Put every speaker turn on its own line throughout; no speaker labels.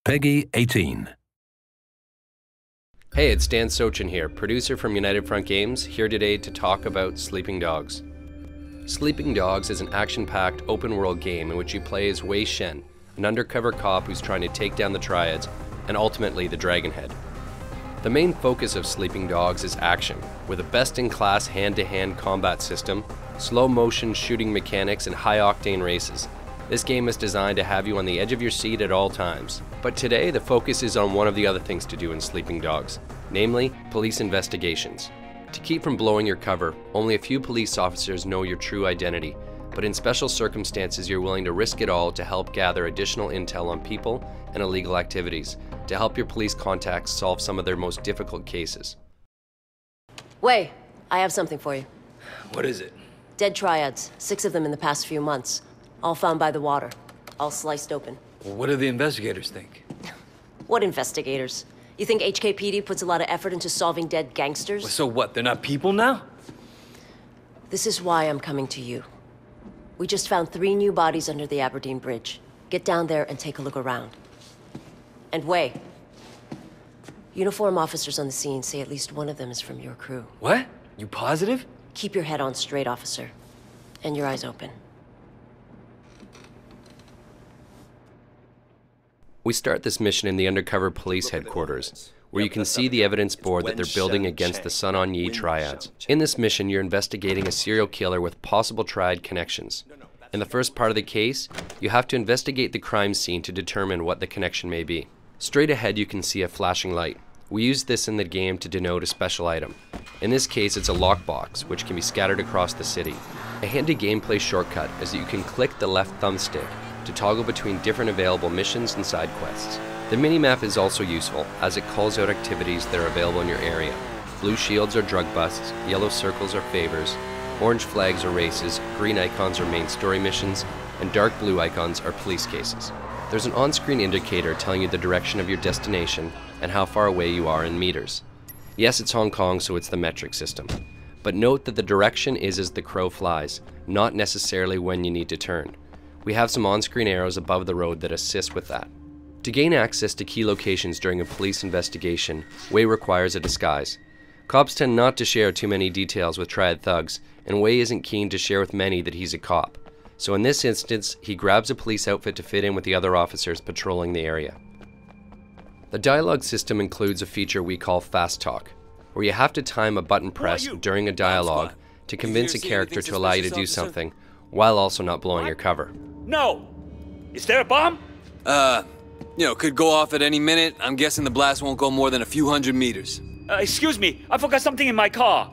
Peggy 18.
Hey, it's Dan Sochin here, producer from United Front Games, here today to talk about Sleeping Dogs. Sleeping Dogs is an action-packed, open-world game in which you play as Wei Shen, an undercover cop who's trying to take down the Triads, and ultimately the Dragonhead. The main focus of Sleeping Dogs is action, with a best-in-class hand-to-hand combat system, slow-motion shooting mechanics, and high-octane races. This game is designed to have you on the edge of your seat at all times. But today, the focus is on one of the other things to do in Sleeping Dogs, namely, police investigations. To keep from blowing your cover, only a few police officers know your true identity, but in special circumstances you're willing to risk it all to help gather additional intel on people and illegal activities, to help your police contacts solve some of their most difficult cases.
Wei, I have something for you.
What is it?
Dead Triads, 6 of them in the past few months. All found by the water, all sliced open.
Well, what do the investigators think?
What investigators? You think HKPD puts a lot of effort into solving dead gangsters?
Well, so what, they're not people now?
This is why I'm coming to you. We just found 3 new bodies under the Aberdeen Bridge. Get down there and take a look around. And Wei, uniform officers on the scene say at least one of them is from your crew.
What? You positive?
Keep your head on straight, officer. And your eyes open.
We start this mission in the undercover police headquarters, where you can see the evidence board that they're building against the Sun On Yee Triads. In this mission, you're investigating a serial killer with possible Triad connections. In the first part of the case, you have to investigate the crime scene to determine what the connection may be. Straight ahead, you can see a flashing light. We use this in the game to denote a special item. In this case, it's a lockbox, which can be scattered across the city. A handy gameplay shortcut is that you can click the left thumbstick to toggle between different available missions and side quests. The minimap is also useful, as it calls out activities that are available in your area. Blue shields are drug busts, yellow circles are favors, orange flags are races, green icons are main story missions, and dark blue icons are police cases. There's an on-screen indicator telling you the direction of your destination and how far away you are in meters. Yes, it's Hong Kong, so it's the metric system. But note that the direction is as the crow flies, not necessarily when you need to turn. We have some on-screen arrows above the road that assist with that. To gain access to key locations during a police investigation, Wei requires a disguise. Cops tend not to share too many details with Triad thugs, and Wei isn't keen to share with many that he's a cop. So in this instance, he grabs a police outfit to fit in with the other officers patrolling the area. The dialogue system includes a feature we call Fast Talk, where you have to time a button press during a dialogue to convince a character to allow you to do something, while also not blowing your cover.
No! Is there a bomb?
Could go off at any minute. I'm guessing the blast won't go more than a few hundred meters.
Excuse me, I forgot something in my car.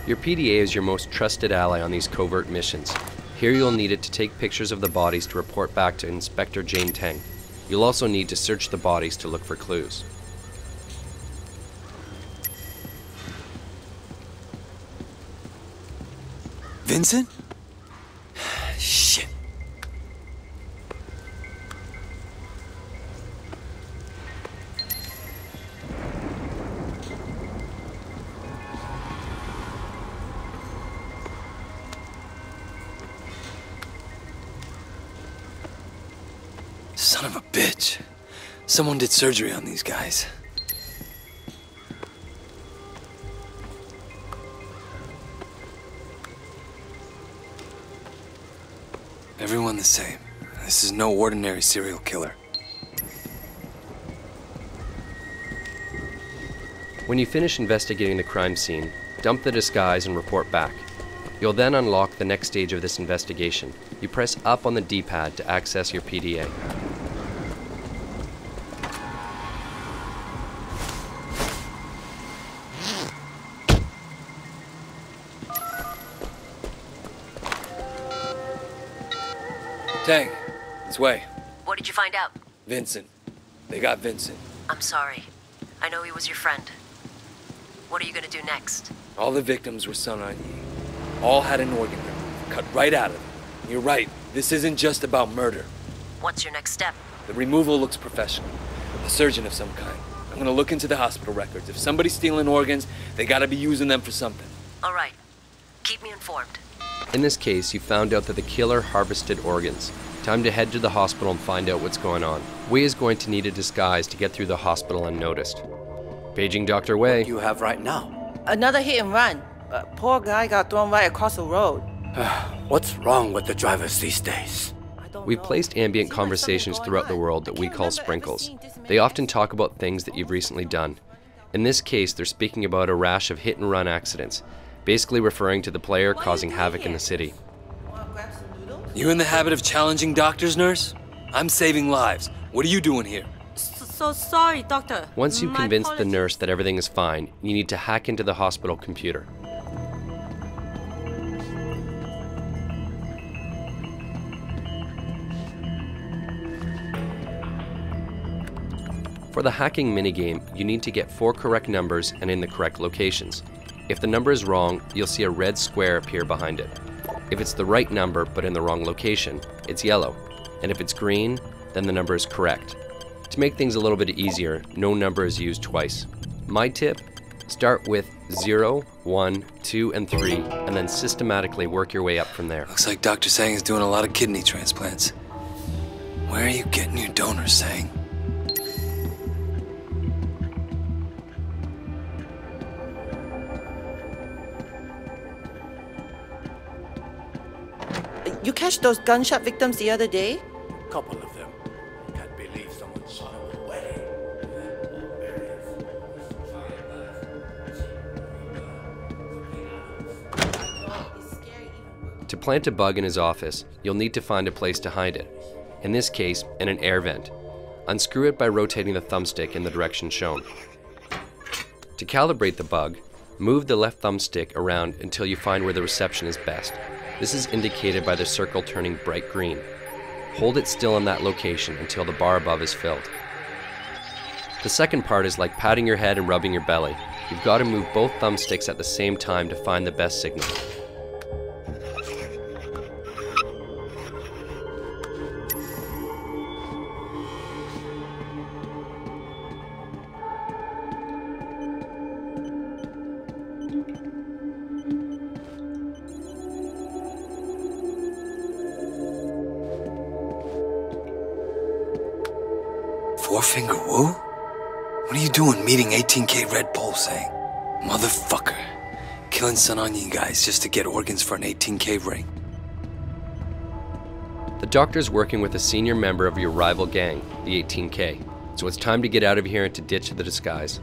Your PDA is your most trusted ally on these covert missions. Here you'll need it to take pictures of the bodies to report back to Inspector Jane Teng. You'll also need to search the bodies to look for clues.
Vincent? Shit. Son of a bitch. Someone did surgery on these guys. Everyone the same. This is no ordinary serial killer.
When you finish investigating the crime scene, dump the disguise and report back. You'll then unlock the next stage of this investigation. You press up on the D-pad to access your PDA.
Tang, this way.
What did you find out?
Vincent. They got Vincent.
I'm sorry. I know he was your friend. What are you gonna do next?
All the victims were Sun On Yee. All had an organ removed, cut right out of them. You're right, this isn't just about murder.
What's your next step?
The removal looks professional. A surgeon of some kind. I'm gonna look into the hospital records. If somebody's stealing organs, they gotta be using them for something.
All right. Keep me informed.
In this case, you found out that the killer harvested organs. Time to head to the hospital and find out what's going on. Wei is going to need a disguise to get through the hospital unnoticed. Paging Dr. Wei.
You have right now.
Another hit and run. Poor guy got thrown right across the road.
What's wrong with the drivers these days?
We've placed ambient conversations throughout the world that we call sprinkles. They often talk about things that you've recently done. In this case, they're speaking about a rash of hit-and-run accidents, basically referring to the player causing havoc in the city.
You in the habit of challenging doctors, nurse? I'm saving lives. What are you doing here?
So sorry, doctor.
Once you've convinced the nurse that everything is fine, you need to hack into the hospital computer. For the hacking minigame, you need to get 4 correct numbers and in the correct locations. If the number is wrong, you'll see a red square appear behind it. If it's the right number but in the wrong location, it's yellow. And if it's green, then the number is correct. To make things a little bit easier, no number is used twice. My tip, start with 0, 1, 2, and 3, and then systematically work your way up from there.
Looks like Dr. Sang is doing a lot of kidney transplants. Where are you getting your donors, Sang?
You catch those gunshot victims the other day?
Couple of them. Can't believe someone shot them away.
To plant a bug in his office, you'll need to find a place to hide it. In this case, in an air vent. Unscrew it by rotating the thumbstick in the direction shown. To calibrate the bug, move the left thumbstick around until you find where the reception is best. This is indicated by the circle turning bright green. Hold it still in that location until the bar above is filled. The second part is like patting your head and rubbing your belly. You've got to move both thumbsticks at the same time to find the best signal.
Four-finger woo? What are you doing meeting 18K Red Pole, Sang? Motherfucker. Killing Sun On Yee guys just to get organs for an 18K ring.
The doctor's working with a senior member of your rival gang, the 18K, so it's time to get out of here and to ditch the disguise.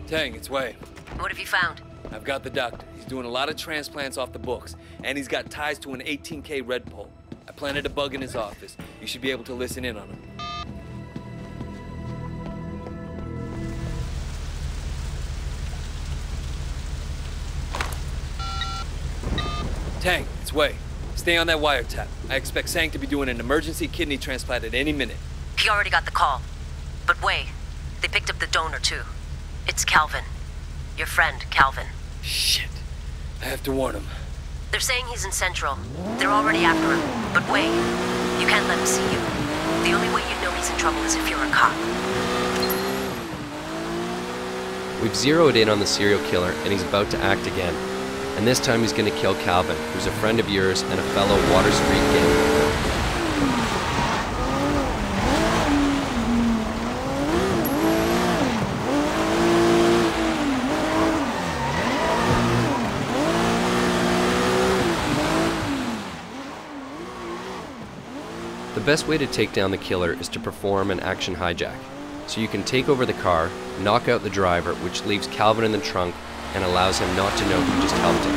Tang, it's Wei.
What have you found?
I've got the doctor. He's doing a lot of transplants off the books, and he's got ties to an 18K Red Pole. I planted a bug in his office. You should be able to listen in on him. Tang, it's Wei. Stay on that wiretap. I expect Sang to be doing an emergency kidney transplant at any minute.
He already got the call. But wait, they picked up the donor too. It's Calvin. Your friend, Calvin.
Shit. I have to warn him.
They're saying he's in Central. They're already after him. But wait, you can't let him see you. The only way you know he's in trouble is if you're a cop.
We've zeroed in on the serial killer and he's about to act again. And this time he's going to kill Calvin, who's a friend of yours and a fellow Water Street gang member. The best way to take down the killer is to perform an action hijack. So you can take over the car, knock out the driver, which leaves Calvin in the trunk and allows him not to know who just helped him.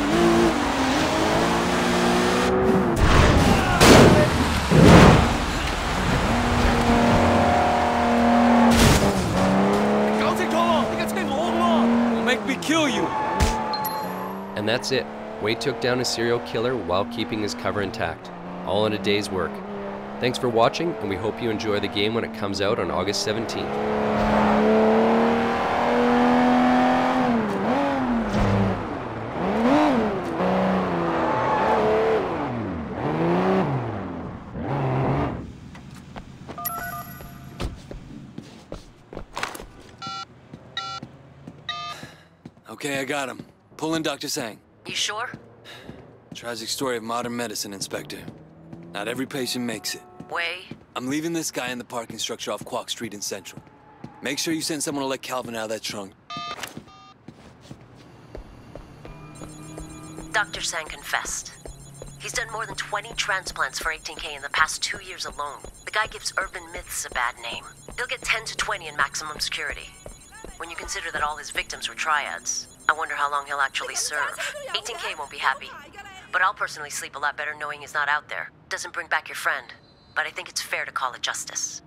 Don't make me kill you!
And that's it. Wade took down a serial killer while keeping his cover intact, all in a day's work. Thanks for watching, and we hope you enjoy the game when it comes out on August 17th.
Okay, I got him. Pull in Dr. Sang.
You sure?
Tragic story of modern medicine, Inspector. Not every patient makes it.
Way.
I'm leaving this guy in the parking structure off Quock Street in Central. Make sure you send someone to let Calvin out of that trunk.
Dr. Sang confessed. He's done more than 20 transplants for 18K in the past 2 years alone. The guy gives urban myths a bad name. He'll get 10 to 20 in maximum security. When you consider that all his victims were triads, I wonder how long he'll actually serve. 18K won't be happy. But I'll personally sleep a lot better knowing he's not out there. Doesn't bring back your friend. But I think it's fair to call it justice.